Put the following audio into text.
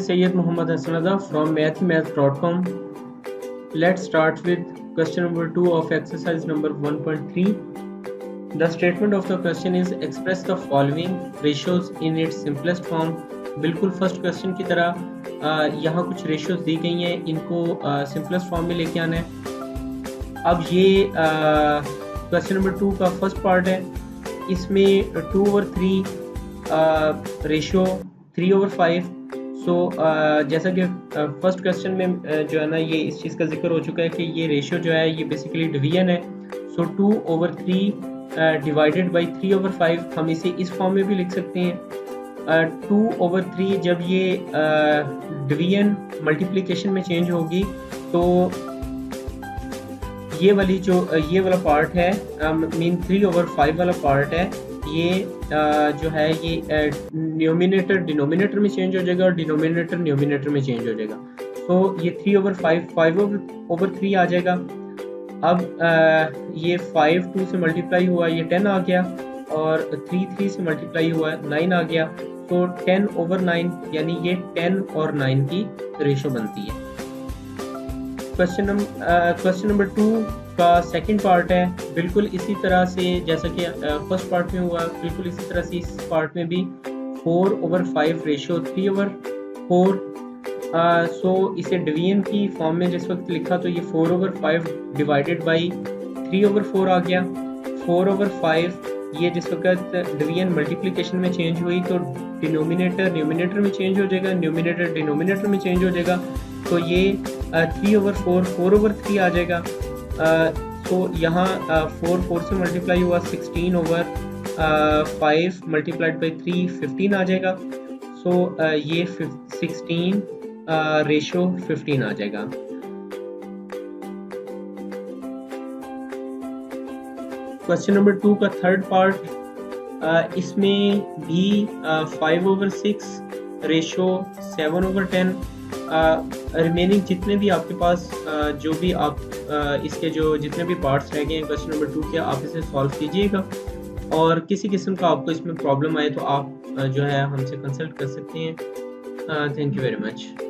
Sayyid Muhammad Hassan Reza from mathemath.com. Let's start with question number 2 of exercise number 1.3. The statement of the question is express the following ratios in its simplest form. बिल्कुल first question की तरह यहाँ कुछ ratios दी गई हैं, इनको simplest form में लेके आना है। अब ये क्वेश्चन नंबर 2 का फर्स्ट पार्ट है, इसमें 2/3 रेशियो 3/5। सो जैसा कि फर्स्ट क्वेश्चन में जो है ना, ये इस चीज़ का जिक्र हो चुका है कि ये रेशियो जो है ये बेसिकली डिवीजन है। सो 2/3 डिवाइडेड बाई 3/5 हम इसे इस फॉर्म में भी लिख सकते हैं। 2/3 जब ये डिवीजन मल्टीप्लिकेशन में चेंज होगी तो ये वाला पार्ट है, मीन 3/5 वाला पार्ट है, ये जो है ये न्यूमिनेटर डिनोमिनेटर में चेंज हो जाएगा और डिनोमिनेटर न्यूमिनेटर में चेंज हो जाएगा। तो ये 3/5 5/3 आ जाएगा। अब ये 5 2 से मल्टीप्लाई हुआ, ये 10 आ गया, और 3 से मल्टीप्लाई हुआ 9 आ गया। तो 10/9 यानी ये 10 और 9 की रेशो बनती है। क्वेश्चन नंबर 2 का सेकंड पार्ट है, बिल्कुल इसी तरह से जैसा कि फर्स्ट पार्ट में हुआ, बिल्कुल इसी तरह से इस पार्ट में भी 4/5 रेशियो 3/4। सो इसे डिवीजन की फॉर्म में जिस वक्त लिखा तो ये 4/5 डिवाइडेड बाई 3/4 आ गया। 4/5 ये जिस वक्त डिवीजन मल्टीप्लिकेशन में चेंज हुई तो डिनोमिनेटर न्यूमिनेटर में चेंज हो जाएगा, न्यूमिनेटर डिनोमिनेटर में चेंज हो जाएगा। तो ये 3/4 4/3 आ जाएगा। तो यहाँ 4 से मल्टीप्लाई हुआ 16/5 मल्टीप्लाइड बाई 3 15 आ जाएगा। सो ये 16 रेशो 15 आ जाएगा। क्वेश्चन नंबर 2 का थर्ड पार्ट, इसमें भी 5/6 रेशो 7/10। रिमेनिंग जितने भी आपके पास जो भी आप इसके जो जितने भी पार्ट्स रह गए हैं क्वेश्चन नंबर 2 के, आप इसे सॉल्व कीजिएगा। और किसी किस्म का आपको इसमें प्रॉब्लम आए तो आप जो है हमसे कंसल्ट कर सकते हैं। Thank you very much.